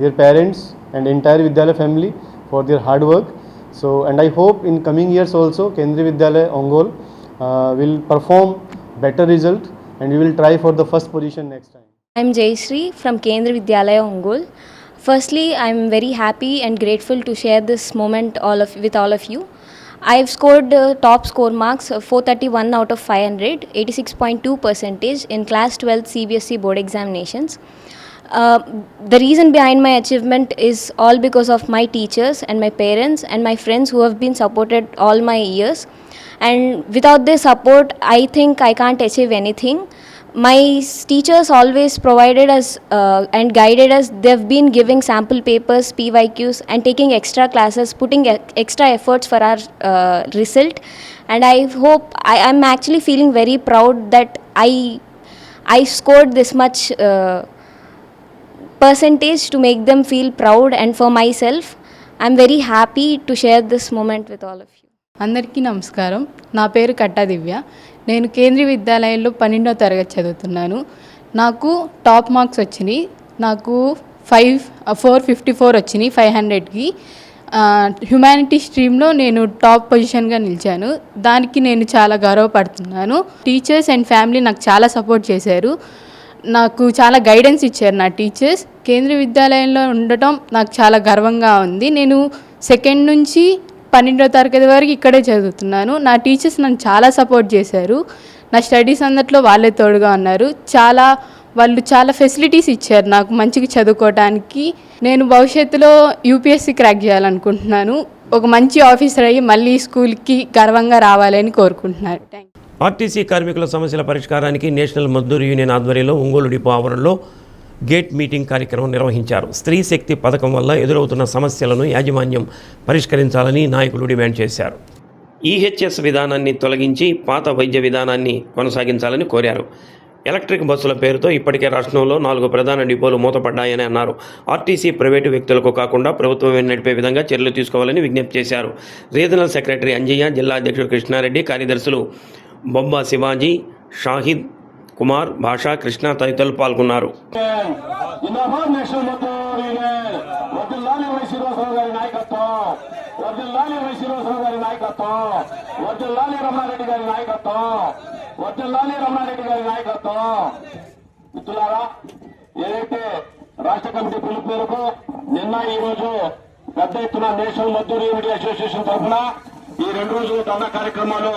their parents, and entire Vidyalaya family for their hard work. So, and I hope in coming years also Kendriya Vidyalaya Ongole will perform better result, and we will try for the first position next time. I am Jayashree from Kendriya Vidyalaya Ongole. Firstly, I am very happy and grateful to share this moment with all of you. I have scored top score marks 431 out of 500, 86.2% in class 12 CBSE board examinations. The reason behind my achievement is all because of my teachers and my parents and my friends who have been supported all my years. And without their support, I think I can't achieve anything. My teachers always provided us and guided us. They've been giving sample papers, PYQs, and taking extra classes, putting extra efforts for our result. And I hope I'm actually feeling very proud that I scored this much percentage to make them feel proud, and for myself, I'm very happy to share this moment with all of you. అందరికీ నమస్కారం. నా పేరు కట్టా దివ్య. నేను కేంద్రీయ విద్యాలయంలో 12వ తరగతి చదువుతున్నాను. నాకు top marks వచ్చినాయి. నాకు 454 వచ్చినాయి 500కి. హ్యుమానిటీ స్ట్రీమ్లో నేను టాప్ పొజిషన్గా నిలిచాను. దానికి నేను చాలా గర్వపడుతున్నాను. టీచర్స్ అండ్ ఫ్యామిలీ నాకు చాలా సపోర్ట్ చేశారు. నాకు చాలా గైడెన్స్ ఇచ్చారు నా టీచర్స్. కేంద్రీయ విద్యాలయంలో ఉండటం నాకు చాలా గర్వంగా ఉంది. నేను 2nd నుంచి 12వ తరగతి వరకు ఇక్కడే చదువుతున్నాను. నా టీచర్స్ నన్ను చాలా సపోర్ట్ చేశారు. నా స్టడీస్ అందట్లో వాళ్ళే తోడుగా ఉన్నారు. వాళ్ళు చాలా ఫెసిలిటీస్ ఇచ్చారు నాకు మంచిగా చదువుకోవడానికి. నేను భవిష్యత్తులో యూపీఎస్సీ క్రాక్ చేయాలనుకుంటున్నాను. ఒక మంచి ఆఫీసర్ అయ్యి మళ్ళీ స్కూల్కి గర్వంగా రావాలని కోరుకుంటున్నాను. Thank you. ఆర్టీసీ కార్మికుల సమస్యల పరిష్కారానికి నేషనల్ మజ్దూర్ యూనియన్ ఆధ్వర్యంలో ఒంగోలు డిపో ఆవరణలో గేట్ మీటింగ్ కార్యక్రమం నిర్వహించారు. స్త్రీ శక్తి పథకం వల్ల ఎదురవుతున్న సమస్యలను యాజమాన్యం పరిష్కరించాలని నాయకులు డిమాండ్ చేశారు. ఈహెచ్ఎస్ విధానాన్ని తొలగించి పాత వైద్య విధానాన్ని కొనసాగించాలని కోరారు. ఎలక్ట్రిక్ బస్సుల పేరుతో ఇప్పటికే రాష్ట్రంలో 4 ప్రధాన డిపోలు మూతపడ్డాయని అన్నారు. ఆర్టీసీ ప్రైవేటు వ్యక్తులకు కాకుండా ప్రభుత్వమే నడిపే విధంగా చర్యలు తీసుకోవాలని విజ్ఞప్తి చేశారు. రీజనల్ సెక్రటరీ అంజయ్య, జిల్లా అధ్యక్షుడు కృష్ణారెడ్డి, కార్యదర్శులు బొబ్బా శివాజీ, షాహిద్ కుమార్, భాషా, కృష్ణ తదితరులు పాల్గొన్నారు. ఏదైతే రాష్ట్ర కమిటీ పిలుపు మేరకు నిన్న ఈ రోజు పెద్ద ఎత్తున నేషనల్ మజ్దూర్ యూనియన్ అసోసియేషన్ తరఫున ఈ 2 రోజుల ధర్నా కార్యక్రమాలు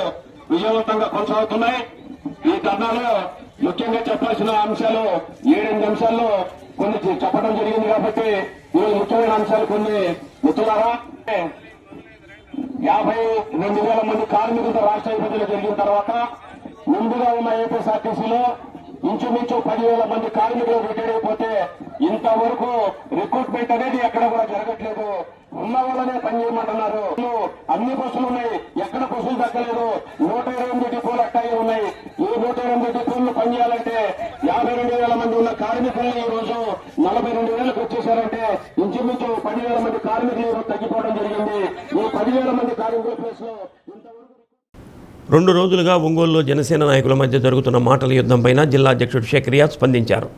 విజయవంతంగా కొనసాగుతున్నాయి. ఈ ధర్నాలో ముఖ్యంగా చెప్పాల్సిన అంశాలు 7-8 అంశాల్లో కొన్ని చెప్పడం జరిగింది. కాబట్టి ఈరోజు ముఖ్యమైన అంశాలు కొన్ని మిత్రులారా, 52,000 మంది కార్మికులతో రాష్ట్ర విభజన జరిగిన తర్వాత ముందుగా ఉన్న ఏపీఎస్ఆర్టీసీలో ఇంచుమించు 10,000 మంది కార్మికులు రిటైర్ అయిపోతే ఇంతవరకు రిక్రూట్మెంట్ అనేది ఎక్కడ కూడా జరగట్లేదు. ఉన్న వాళ్ళనే పని చేయమంటున్నారు. అన్ని బస్సులు ఉన్నాయి, ఎక్కడ బస్సులు దక్కలేదు. 128 డిపోలు అట్టాగే ఉన్నాయి. ఈ 128 డిపోలు పనిచేయాలంటే 52,000 మంది ఉన్న కార్మికుల్ని ఈ రోజు 42,000కు వచ్చేసారంటే ఇంచుమించు 10,000 మంది కార్మికులు టీచర్లు తగ్గిపోవడం జరిగింది. ఈ 10,000 మంది కార్మికుల ప్లేస్ లో ఇంతవరకు 2 రోజులుగా ఒంగోలులో జనసేన నాయకుల మధ్య జరుగుతున్న మాటల యుద్ధంపైన జిల్లా అధ్యక్షుడు షేక్ రియాజ్ స్పందించారు.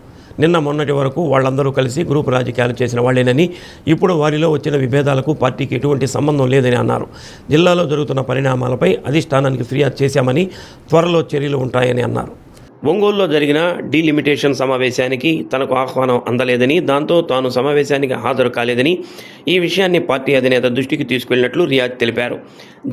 నిన్న మొన్నటి వరకు వాళ్ళందరూ కలిసి గ్రూపు రాజకీయాలు చేసిన వాళ్లేనని, ఇప్పుడు వారిలో వచ్చిన విభేదాలకు పార్టీకి ఎటువంటి సంబంధం లేదని అన్నారు. జిల్లాలో జరుగుతున్న పరిణామాలపై అధిష్టానానికి ఫిర్యాదు చేశామని, త్వరలో చర్యలు ఉంటాయని అన్నారు. ఒంగోలులో జరిగిన డీలిమిటేషన్ సమావేశానికి తనకు ఆహ్వానం అందలేదని, దాంతో తాను సమావేశానికి హాజరు కాలేదని, ఈ విషయాన్ని పార్టీ అధినేత దృష్టికి తీసుకెళ్లినట్లు రియాజ్ తెలిపారు.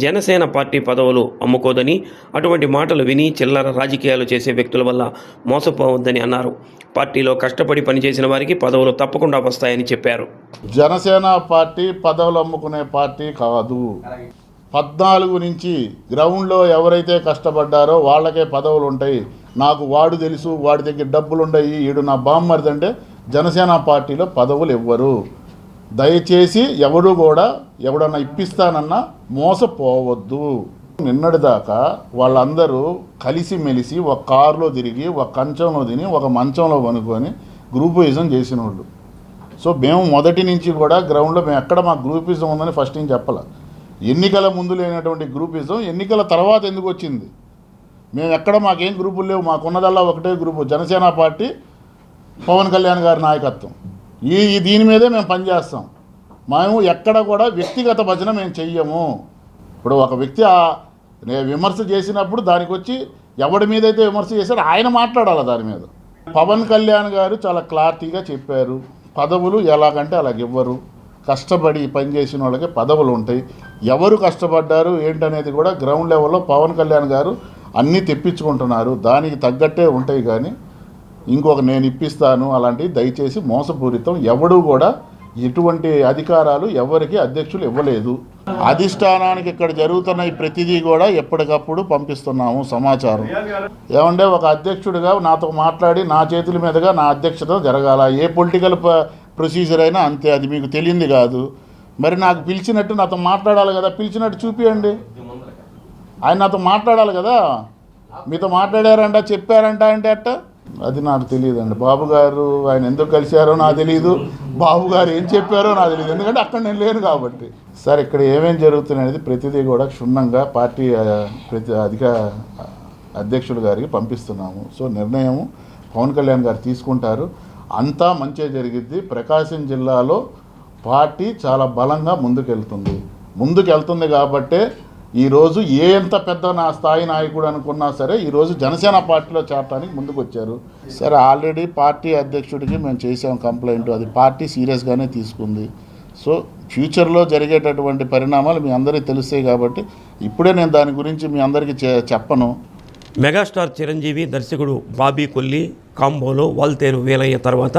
జనసేన పార్టీ పదవులు అమ్ముకోదని, అటువంటి మాటలు విని చిల్లర రాజకీయాలు చేసే వ్యక్తుల వల్ల మోసపోవద్దని అన్నారు. పార్టీలో కష్టపడి పనిచేసిన వారికి పదవులు తప్పకుండా వస్తాయని చెప్పారు. జనసేన పార్టీ పదవులు అమ్ముకునే పార్టీ కాదు. 14 నుంచి గ్రౌండ్లో ఎవరైతే కష్టపడ్డారో వాళ్ళకే పదవులు ఉంటాయి. నాకు వాడు తెలుసు, వాడి దగ్గర డబ్బులు ఉన్నాయి, ఈడు నా బామ్మరిది అంటే జనసేన పార్టీలో పదవులు ఇవ్వరు. దయచేసి ఎవడు కూడా ఎవడన్నా ఇప్పిస్తానన్నా మోసపోవద్దు. నిన్నటిదాకా వాళ్ళందరూ కలిసిమెలిసి ఒక కారులో తిరిగి, ఒక కంచంలో తిని, ఒక మంచంలో వనుకొని గ్రూపిజం చేసిన వాళ్ళు. సో మేము మొదటి నుంచి కూడా గ్రౌండ్లో మేము ఎక్కడ మా గ్రూపిజం ఉందని ఫస్ట్ నుంచి చెప్పాలి. ఎన్నికల ముందు లేనటువంటి గ్రూపిజం ఎన్నికల తర్వాత ఎందుకు వచ్చింది? మేము ఎక్కడ మాకేం గ్రూపులు లేవు. మాకున్నదల్లా ఒకటే గ్రూపు, జనసేన పార్టీ, పవన్ కళ్యాణ్ గారి నాయకత్వం. దీని మీదే మేము పనిచేస్తాం. మేము ఎక్కడ కూడా వ్యక్తిగత భజన మేము చెయ్యము. ఇప్పుడు ఒక వ్యక్తి విమర్శ చేసినప్పుడు దానికి వచ్చి ఎవడి మీద అయితే విమర్శ చేశాడో ఆయన మాట్లాడాలి దాని మీద. పవన్ కళ్యాణ్ గారు చాలా క్లారిటీగా చెప్పారు, పదవులు ఎలాగంటే అలాగివ్వరు. కష్టపడి పనిచేసిన వాళ్ళకి పదవులు ఉంటాయి. ఎవరు కష్టపడ్డారు ఏంటనేది కూడా గ్రౌండ్ లెవెల్లో పవన్ కళ్యాణ్ గారు అన్నీ తెప్పించుకుంటున్నారు. దానికి తగ్గట్టే ఉంటాయి. కానీ ఇంకొక నేను ఇప్పిస్తాను అలాంటివి దయచేసి మోసపూరితం. ఎవడు కూడా ఎటువంటి అధికారాలు ఎవరికి అధ్యక్షులు ఇవ్వలేదు. అధిష్టానానికి ఇక్కడ జరుగుతున్న ఈ ప్రతిదీ కూడా ఎప్పటికప్పుడు పంపిస్తున్నాము సమాచారం. ఏమంటే ఒక అధ్యక్షుడిగా నాతో మాట్లాడి నా చేతుల మీదుగా నా అధ్యక్షత జరగాల. ఏ పొలిటికల్ ప్రొసీజర్ అయినా అంతే, అది మీకు తెలియంది కాదు. మరి నాకు పిలిచినట్టు నాతో మాట్లాడాలి కదా, పిలిచినట్టు చూపియండి. ఆయన నాతో మాట్లాడాలి కదా. మీతో మాట్లాడారంట, చెప్పారంట అంటే అట్ట అది నాకు తెలియదండి. బాబు గారు ఆయన ఎందుకు కలిశారో నాకు తెలియదు, బాబు గారు ఏం చెప్పారో నాకు తెలియదు, ఎందుకంటే అక్కడ నేను లేను కాబట్టి. సార్ ఇక్కడ ఏమేమి జరుగుతున్నది ప్రతిదీ కూడా క్షుణ్ణంగా పార్టీ అధ్యక్షుడు గారికి పంపిస్తున్నాము. సో నిర్ణయం పవన్ కళ్యాణ్ గారు తీసుకుంటారు. అంతా మంచిగా జరిగిద్ది. ప్రకాశం జిల్లాలో పార్టీ చాలా బలంగా ముందుకెళ్తుంది కాబట్టే ఈరోజు ఎంత పెద్ద నా స్థాయి నాయకుడు అనుకున్నా సరే ఈరోజు జనసేన పార్టీలో చేరడానికి ముందుకు వచ్చారు. సరే ఆల్రెడీ పార్టీ అధ్యక్షుడికి మేము చేసాం కంప్లైంట్, అది పార్టీ సీరియస్గానే తీసుకుంది. సో ఫ్యూచర్లో జరిగేటటువంటి పరిణామాలు మీ అందరికీ తెలుస్తాయి కాబట్టి ఇప్పుడే నేను దాని గురించి మీ అందరికీ చెప్పను. మెగాస్టార్ చిరంజీవి దర్శకుడు బాబీ కొల్లి కాంబోలో వాల్తేరు వేలయ్య తర్వాత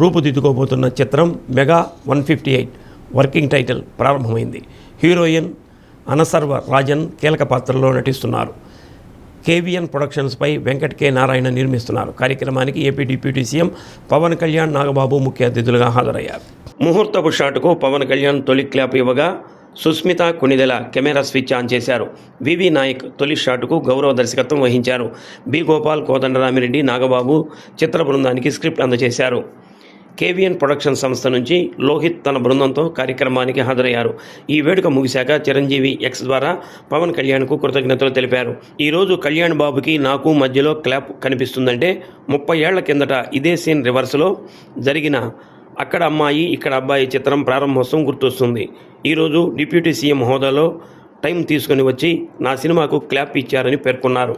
రూపుదిద్దుకోబోతున్న చిత్రం మెగా 158 వర్కింగ్ టైటిల్ ప్రారంభమైంది. హీరోయిన్ అనసర్వ రాజన్ కీలక పాత్రలో నటిస్తున్నారు. కేవీఎన్ ప్రొడక్షన్స్పై వెంకట్ కె నారాయణ నిర్మిస్తున్నారు. కార్యక్రమానికి AP deputy CM Pawan Kalyan, Nagababu ముఖ్య అతిథులుగా హాజరయ్యారు. ముహూర్తపు షాటుకు పవన్ కళ్యాణ్ తొలి క్లాప్ ఇవ్వగా Susmitha Konidela camera switch on చేశారు. వివి నాయక్ తొలి షాటుకు గౌరవ దర్శకత్వం వహించారు. బి గోపాల్, కోదండరామిరెడ్డి, నాగబాబు చిత్ర బృందానికి స్క్రిప్ట్ అందజేశారు. కేవీఎన్ ప్రొడక్షన్ సంస్థ నుంచి లోహిత్ తన బృందంతో కార్యక్రమానికి హాజరయ్యారు. ఈ వేడుక ముగిశాక చిరంజీవి ఎక్స్ ద్వారా పవన్ కళ్యాణ్కు కృతజ్ఞతలు తెలిపారు. ఈరోజు కళ్యాణ్ బాబుకి నాకు మధ్యలో క్లాప్ కనిపిస్తుందంటే 30 ఏళ్ల కిందట ఇదే సీన్ రివర్స్లో జరిగిన అక్కడ అమ్మాయి ఇక్కడ అబ్బాయి చిత్రం ప్రారంభోత్సవం గుర్తొస్తుంది. ఈరోజు డిప్యూటీ సీఎం హోదాలో టైం తీసుకుని వచ్చి నా సినిమాకు క్లాప్ ఇచ్చారని పేర్కొన్నారు.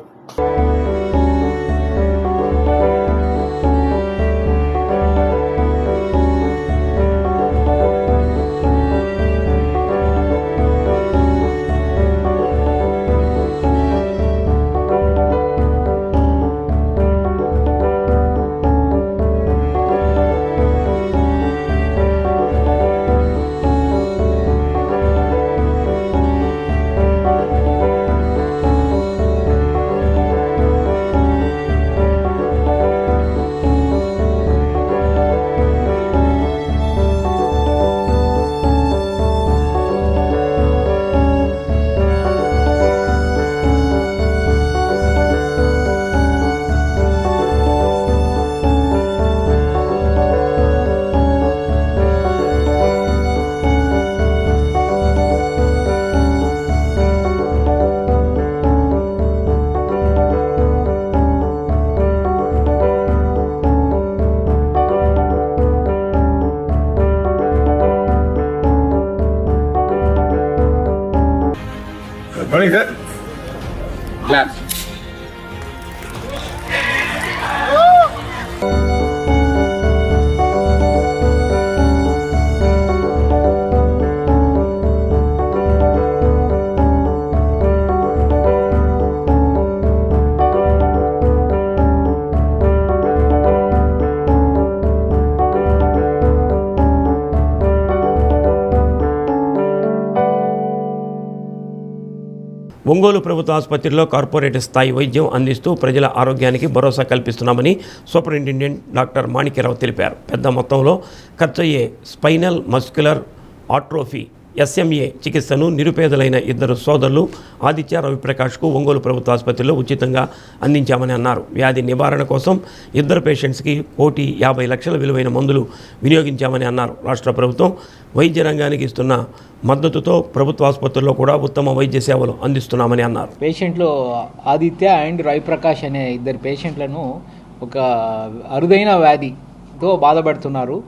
ఒంగోలు ప్రభుత్వ ఆసుపత్రిలో కార్పొరేట్ స్థాయి వైద్యం అందిస్తూ ప్రజల ఆరోగ్యానికి భరోసా కల్పిస్తున్నామని సూపరింటెండెంట్ డాక్టర్ మాణిక్యరావు తెలిపారు. పెద్ద మొత్తంలో ఖర్చయ్యే స్పైనల్ మస్క్యులర్ ఆట్రోఫీ ఎస్ఎంఏ చికిత్సను నిరుపేదలైన ఇద్దరు సోదరులు ఆదిత్య రవిప్రకాష్కు ఒంగోలు ప్రభుత్వ ఆసుపత్రిలో ఉచితంగా అందించామని అన్నారు. వ్యాధి నివారణ కోసం ఇద్దరు పేషెంట్స్కి 1,50,00,000 విలువైన మందులు వినియోగించామని అన్నారు. రాష్ట్ర ప్రభుత్వం వైద్య రంగానికి ఇస్తున్న మద్దతుతో ప్రభుత్వ ఆసుపత్రుల్లో కూడా ఉత్తమ వైద్య సేవలు అందిస్తున్నామని అన్నారు. పేషెంట్లు ఆదిత్య అండ్ రవిప్రకాష్ అనే ఇద్దరు పేషెంట్లను ఒక అరుదైన వ్యాధితో బాధపడుతున్నారు.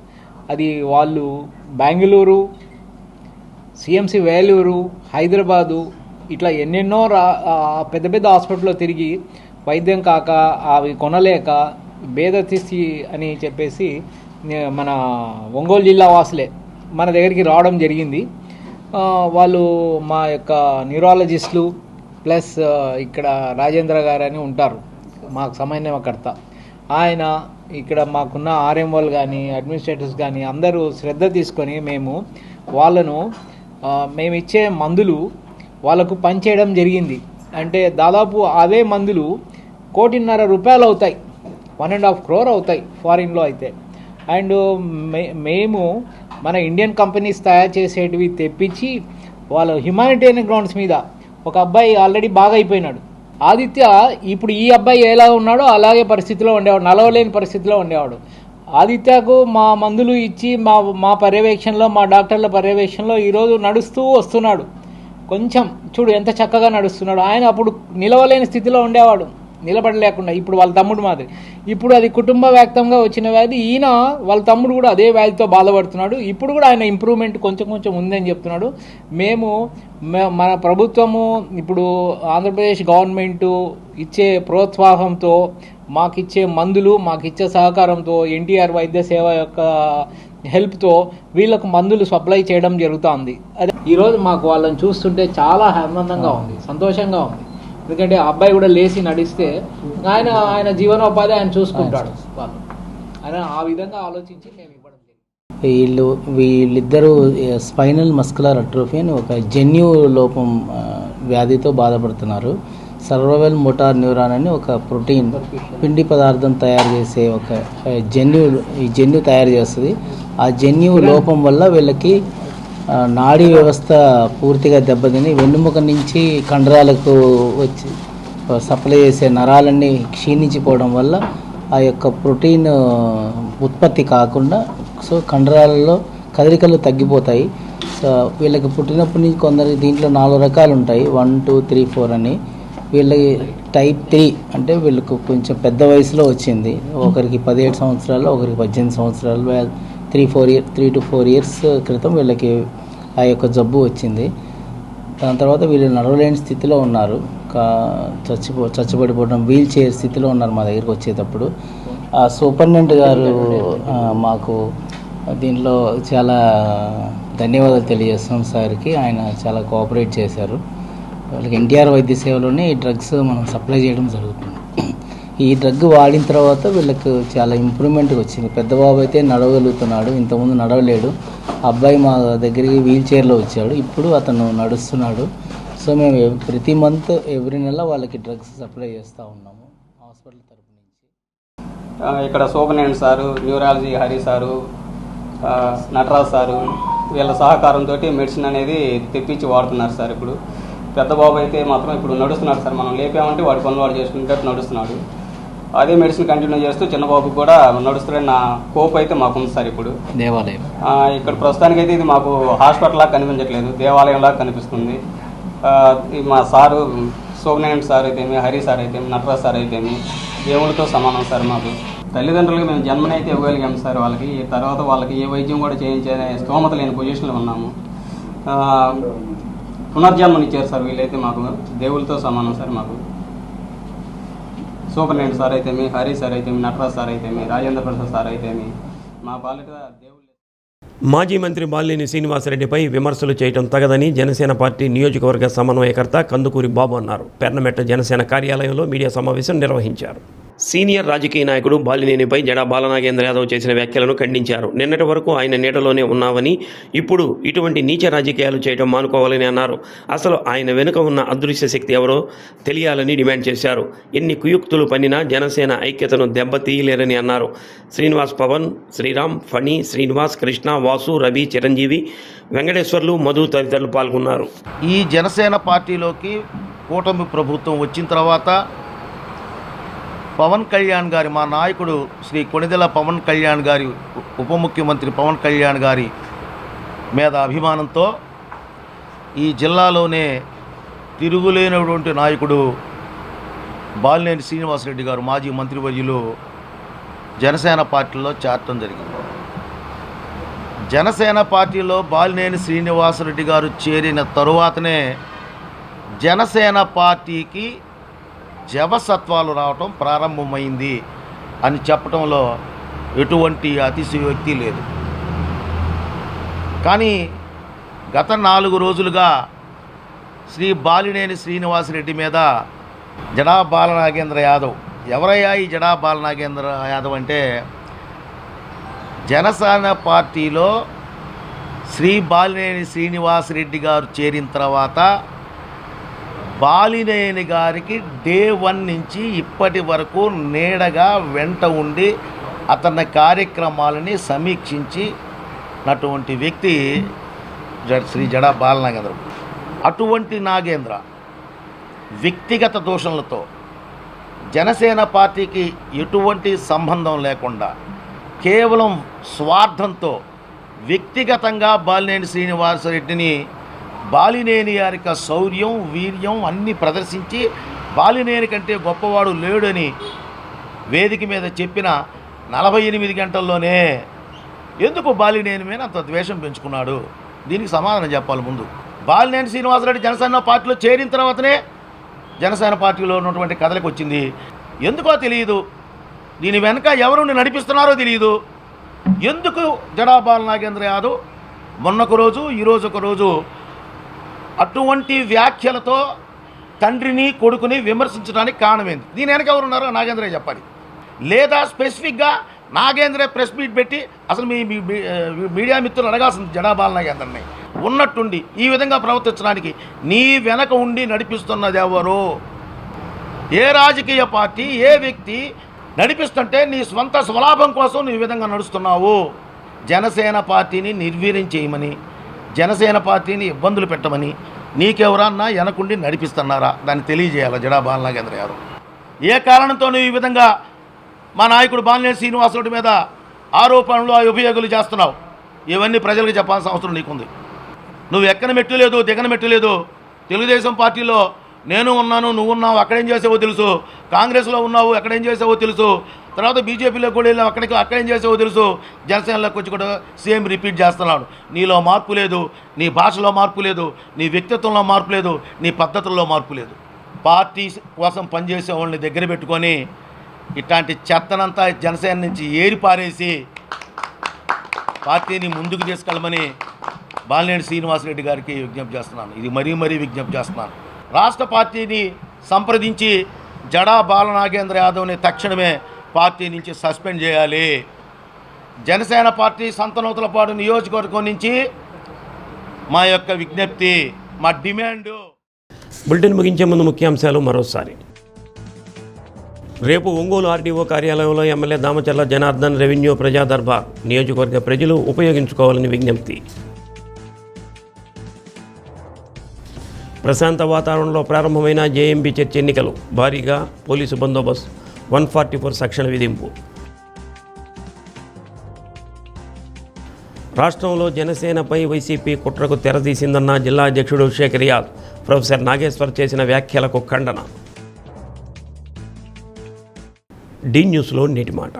అది వాళ్ళు బెంగళూరు, సిఎంసి వేలూరు, హైదరాబాదు ఇట్లా ఎన్నెన్నో పెద్ద పెద్ద హాస్పిటల్లో తిరిగి వైద్యం కాక అవి కొనలేక బేదతిసి అని చెప్పేసి మన ఒంగోలు జిల్లా వాసులే మన దగ్గరికి రావడం జరిగింది. వాళ్ళు మా యొక్క న్యూరాలజిస్టులు ప్లస్ ఇక్కడ రాజేంద్ర గారు అని ఉంటారు, మాకు సమన్వయకర్త. ఆయన ఇక్కడ మాకున్న ఆర్ఎంఓలు కానీ అడ్మినిస్ట్రేటర్స్ కానీ అందరూ శ్రద్ధ తీసుకొని వాళ్ళను మేమిచ్చే మందులు వాళ్ళకు పనిచేయడం జరిగింది. అంటే దాదాపు అవే మందులు 1,50,00,000 రూపాయలు అవుతాయి, 1.5 crore అవుతాయి ఫారిన్లో అయితే. అండ్ మేము మన ఇండియన్ కంపెనీస్ తయారు చేసేటివి తెప్పించి వాళ్ళ హ్యుమానిటేరియన్ గ్రౌండ్స్ మీద ఒక అబ్బాయి ఆల్రెడీ బాగా అయిపోయినాడు. ఆదిత్య ఇప్పుడు ఈ అబ్బాయి ఎలా ఉన్నాడో అలాగే పరిస్థితిలో ఉండేవాడు, నలవలేని పరిస్థితిలో ఉండేవాడు. ఆదిత్యకు మా మందులు ఇచ్చి మా పర్యవేక్షణలో, మా డాక్టర్ల పర్యవేక్షణలో ఈరోజు నడుస్తూ వస్తున్నాడు. కొంచెం చూడు ఎంత చక్కగా నడుస్తున్నాడు. ఆయన అప్పుడు నిలవలేని స్థితిలో ఉండేవాడు, నిలబడలేకుండా. ఇప్పుడు వాళ్ళ తమ్ముడు మాదిరి. ఇప్పుడు అది కుటుంబ వ్యాప్తంగా వచ్చిన వ్యాధి. ఈయన వాళ్ళ తమ్ముడు కూడా అదే వ్యాధితో బాధపడుతున్నాడు. ఇప్పుడు కూడా ఆయన ఇంప్రూవ్మెంట్ కొంచెం కొంచెం ఉందని చెప్తున్నాడు. మన ప్రభుత్వము ఇప్పుడు ఆంధ్రప్రదేశ్ గవర్నమెంటు ఇచ్చే ప్రోత్సాహంతో, మాకిచ్చే మందులు, మాకిచ్చే సహకారంతో, ఎన్టీఆర్ వైద్య సేవ యొక్క హెల్ప్తో వీళ్ళకు మందులు సప్లై చేయడం జరుగుతుంది. అదే ఈరోజు మాకు వాళ్ళని చూస్తుంటే చాలా ఆనందంగా ఉంది, సంతోషంగా ఉంది. ఎందుకంటే ఆ అబ్బాయి కూడా లేచి నడిస్తే ఆయన జీవనోపాధి ఆయన చూసుకుంటాడు. ఆయన ఆ విధంగా ఆలోచించి మేము ఇవ్వడం జరిగింది. వీళ్ళిద్దరూ స్పైనల్ మస్కులర్ అట్రోఫీ అని ఒక జన్యు లోపం వ్యాధితో బాధపడుతున్నారు. సర్వైవల్ మోటార్ న్యూరాన్ అని ఒక ప్రోటీన్ పిండి పదార్థం తయారు చేసే ఒక జన్యు తయారు చేస్తుంది. ఆ జన్యు లోపం వల్ల వీళ్ళకి నాడీ వ్యవస్థ పూర్తిగా దెబ్బతిని వెన్నుముక నుంచి కండరాలకు వచ్చి సప్లై చేసే నరాలన్నీ క్షీణించిపోవడం వల్ల ఆ యొక్క ప్రోటీన్ ఉత్పత్తి కాకుండా సో కండరాలలో కదలికలు తగ్గిపోతాయి. సో వీళ్ళకి పుట్టినప్పటి నుంచి కొందరికి దీంట్లో 4 రకాలు ఉంటాయి, 1, 2, 3, 4 అని. వీళ్ళకి టైప్ 3 అంటే వీళ్ళకు కొంచెం పెద్ద వయసులో వచ్చింది. ఒకరికి 17 సంవత్సరాలు, ఒకరికి 18 సంవత్సరాలు, 3 to 4 years క్రితం వీళ్ళకి ఆ యొక్క జబ్బు వచ్చింది. దాని తర్వాత వీళ్ళు నడవలేని స్థితిలో ఉన్నారు, చచ్చిపడిపోవడం, వీల్ చైర్ స్థితిలో ఉన్నారు మా దగ్గరికి వచ్చేటప్పుడు. ఆ సూపరింటెండెంట్ గారు మాకు దీనిలో చాలా ధన్యవాదాలు తెలియజేస్తున్నాం సార్కి. ఆయన చాలా కోఆపరేట్ చేశారు. వాళ్ళకి ఎన్టీఆర్ వైద్య సేవలోనే ఈ డ్రగ్స్ మనం సప్లై చేయడం జరుగుతుంది. ఈ డ్రగ్ వాడిన తర్వాత వీళ్ళకి చాలా ఇంప్రూవ్మెంట్ వచ్చింది. పెద్ద బాబు అయితే నడవగలుగుతున్నాడు, ఇంతకుముందు నడవలేడు. అబ్బాయి మా దగ్గరికి వీల్ చైర్లో వచ్చాడు, ఇప్పుడు అతను నడుస్తున్నాడు. సో మేము ప్రతి మంత్ ఎవ్రీ నెల వాళ్ళకి డ్రగ్స్ సప్లై చేస్తూ ఉన్నాము హాస్పిటల్ తరపు నుంచి. ఇక్కడ superintendent sir, neurology Hari sir, Nataraj sir వీళ్ళ సహకారంతో మెడిసిన్ అనేది తెప్పించి వాడుతున్నారు సార్. ఇప్పుడు పెద్ద బాబు అయితే మాత్రం ఇప్పుడు నడుస్తున్నాడు సార్. మనం లేపామంటే వాడి పనులు వాడు చేసుకుంటే నడుస్తున్నాడు. అదే మెడిసిన్ కంటిన్యూ చేస్తూ చిన్నబాబుకి కూడా నడుస్తున్నాడు నా కోప్ అయితే మాకు ఉంది సార్. ఇప్పుడు దేవాలయం ఇక్కడ ప్రస్తుతానికైతే ఇది మాకు హాస్పిటల్లా కనిపించట్లేదు, దేవాలయంలా కనిపిస్తుంది. మా సారు సోమనారాయణ సార్ అయితేమి, హరి సార్ అయితేమి, నటరాజ్ సార్ అయితేమి దేవుళ్ళతో సమానం సార్. మాకు తల్లిదండ్రులకు మేము జన్మనైతే ఇవ్వగలిగాము సార్. వాళ్ళకి తర్వాత వాళ్ళకి ఏ వైద్యం కూడా చేయించే స్తోమత లేని పొజిషన్లో ఉన్నాము. పునర్జన్మనిచ్చారు సార్. వీళ్ళైతే మాకు దేవుళ్ళతో సమానం సార్. మాకు సూపరింటెండెంట్ సార్ అయితేమి, హరి సార్ అయితేమి, నటరాజ్ సార్ అయితేమి, రాజేంద్ర ప్రసాద్ సార్ అయితేమి మా పాలిట దేవుళ్ళు. మాజీ మంత్రి బాలినేని శ్రీనివాసరెడ్డిపై విమర్శలు చేయడం తగదని జనసేన పార్టీ నియోజకవర్గ సమన్వయకర్త కందుకూరి బాబు అన్నారు. పెర్నమెట్ట జనసేన కార్యాలయంలో మీడియా సమావేశం నిర్వహించారు. సీనియర్ రాజకీయ నాయకుడు బాలినేనిపై జడా బాలనాగేంద్ర యాదవ్ చేసిన వ్యాఖ్యలను ఖండించారు. నిన్నటి వరకు ఆయన నీడలోనే ఉన్నామని, ఇప్పుడు ఇటువంటి నీచ రాజకీయాలు చేయడం మానుకోవాలని అన్నారు. అసలు ఆయన వెనుక ఉన్న అదృశ్య శక్తి ఎవరో తెలియాలని డిమాండ్ చేశారు. ఎన్ని కుయుక్తులు పన్నినా జనసేన ఐక్యతను దెబ్బతీయలేరని అన్నారు. శ్రీనివాస్, పవన్, శ్రీరామ్, ఫణి, శ్రీనివాస్, కృష్ణ, వాసు, రవి, చిరంజీవి, వెంకటేశ్వర్లు, మధు తదితరులు పాల్గొన్నారు. ఈ జనసేన పార్టీలోకి కూటమి ప్రభుత్వం వచ్చిన తర్వాత పవన్ కళ్యాణ్ గారి, మా నాయకుడు శ్రీ కొణిదెల పవన్ కళ్యాణ్ గారి, ఉప ముఖ్యమంత్రి పవన్ కళ్యాణ్ గారి మీద అభిమానంతో ఈ జిల్లాలోనే తిరుగులేనటువంటి నాయకుడు బాలినేని శ్రీనివాసరెడ్డి గారు, మాజీ మంత్రివర్యులు, జనసేన పార్టీలో చేరటం జరిగింది. జనసేన పార్టీలో బాలినేని శ్రీనివాసరెడ్డి గారు చేరిన తరువాతనే జనసేన పార్టీకి జవసత్వాలు రావటం ప్రారంభమైంది అని చెప్పడంలో ఎటువంటి అతిశయోక్తి లేదు. కానీ గత 4 రోజులుగా శ్రీ బాలినేని శ్రీనివాసరెడ్డి మీద జడా బాలనాగేంద్ర యాదవ్, ఎవరయ్యా ఈ జడా బాలనాగేంద్ర యాదవ్ అంటే, జనసేన పార్టీలో శ్రీ బాలినేని శ్రీనివాసరెడ్డి గారు చేరిన తర్వాత బాలినేని గారికి డే 1 నుంచి ఇప్పటి వరకు నీడగా వెంట ఉండి అతని కార్యక్రమాలని సమీక్షించినటువంటి వ్యక్తి శ్రీ జడా బాలనాగేంద్ర. అటువంటి నాగేంద్ర వ్యక్తిగత దోషణలతో జనసేన పార్టీకి ఎటువంటి సంబంధం లేకుండా కేవలం స్వార్థంతో వ్యక్తిగతంగా బాలినేని శ్రీనివాసరెడ్డిని, బాలినేని గారిక శౌర్యం, వీర్యం అన్నీ ప్రదర్శించి బాలినేని కంటే గొప్పవాడు లేడని వేదిక మీద చెప్పిన 48 గంటల్లోనే ఎందుకు బాలినేని మీద అంత ద్వేషం పెంచుకున్నాడు? దీనికి సమాధానం చెప్పాలి. ముందు బాలినేని శ్రీనివాసరెడ్డి జనసేన పార్టీలో చేరిన తర్వాతనే జనసేన పార్టీలో ఉన్నటువంటి కథలకు వచ్చింది. ఎందుకో తెలియదు. దీని వెనక ఎవరు నడిపిస్తున్నారో తెలియదు. ఎందుకు జడా బాలనాగేంద్ర యాదవ్ మొన్నొక రోజు, ఈరోజు ఒక రోజు అటువంటి వ్యాఖ్యలతో తండ్రిని కొడుకుని విమర్శించడానికి కారణమైంది? దీని వెనక ఎవరు ఉన్నారో నాగేంద్రే చెప్పాలి. లేదా స్పెసిఫిక్గా నాగేంద్రే ప్రెస్ మీట్ పెట్టి అసలు మీ మీడియా మిత్రులు అడగాల్సింది జడా బాలనాగేంద్రని. ఉన్నట్టుండి ఈ విధంగా ప్రవర్తించడానికి నీ వెనక ఉండి నడిపిస్తున్నది ఎవరు? ఏ రాజకీయ పార్టీ, ఏ వ్యక్తి నడిపిస్తుంటే నీ స్వంత స్వలాభం కోసం నువ్వు ఈ విధంగా నడుస్తున్నావు? జనసేన పార్టీని నిర్వీర్యం చేయమని, జనసేన పార్టీని ఇబ్బందులు పెట్టమని నీకెవరన్నా వెనకుండి నడిపిస్తున్నారా? దాన్ని తెలియజేయాలి జడా బాలనాగేంద్ర గారు. ఏ కారణంతో నువ్వు ఈ విధంగా మా నాయకుడు బాలినేని శ్రీనివాసరెడ్డి మీద ఆరోపణలు, అభియోగాలు చేస్తున్నావు? ఇవన్నీ ప్రజలకు చెప్పాల్సిన అవసరం నీకుంది. నువ్వు ఎక్కని మెట్టు లేదు, దిగని మెట్టు లేదు. తెలుగుదేశం పార్టీలో నేను ఉన్నాను, నువ్వు ఉన్నావు, అక్కడేం చేసావో తెలుసు. కాంగ్రెస్లో ఉన్నావు, ఎక్కడేం చేసావో తెలుసు. తర్వాత బీజేపీలో కూడా వెళ్ళావు, అక్కడేం చేసావో తెలుసు. జనసేనలోకి వచ్చి కూడా సేమ్ రిపీట్ చేస్తున్నాడు. నీలో మార్పు లేదు, నీ భాషలో మార్పు లేదు, నీ వ్యక్తిత్వంలో మార్పు లేదు, నీ పద్ధతుల్లో మార్పు లేదు. పార్టీ కోసం పనిచేసే వాళ్ళని దగ్గర పెట్టుకొని ఇట్లాంటి చెత్తనంతా జనసేన నుంచి ఏరిపారేసి పార్టీని ముందుకు తీసుకెళ్ళమని బాలినేని శ్రీనివాసరెడ్డి గారికి విజ్ఞప్తి చేస్తున్నాను. ఇది మరీ విజ్ఞప్తి చేస్తున్నాను. రాష్ట్ర పార్టీని సంప్రదించి జడా బాలనాగేంద్ర యాదవ్ని తక్షణమే పార్టీ నుంచి సస్పెండ్ చేయాలి. జనసేన పార్టీ సంతనూతలపాడు నియోజకవర్గం నుంచి మా యొక్క విజ్ఞప్తి, మా డిమాండ్. బులెటిన్ ముగించే ముందు ముఖ్యాంశాలు మరోసారి. రేపు ఒంగోలు ఆర్డీఓ కార్యాలయంలో ఎమ్మెల్యే దామచర్ల జనార్దన్ రెవెన్యూ ప్రజా దర్బార్. నియోజకవర్గ ప్రజలు ఉపయోగించుకోవాలని విజ్ఞప్తి. ప్రశాంత వాతావరణంలో ప్రారంభమైన జేఎంబీ చర్చ్ ఎన్నికలు. భారీగా పోలీసు బందోబస్తు, 144 సెక్షన్ విధింపు. రాష్ట్రంలో జనసేనపై వైసీపీ కుట్రకు తెరతీసిందన్న జిల్లా అధ్యక్షుడు షేక్ రియాజ్. ప్రొఫెసర్ నాగేశ్వర్ చేసిన వ్యాఖ్యలకు ఖండన. డి న్యూస్లో నేటి మాట.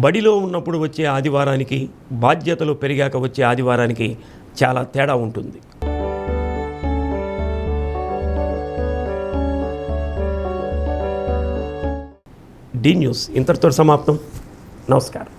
బడిలో ఉన్నప్పుడు వచ్చే ఆదివారానికి, బాధ్యతలు పెరిగాక వచ్చే ఆదివారానికి చాలా తేడా ఉంటుంది. డి న్యూస్ ఇంతటితో సమాప్తం. నమస్కారం.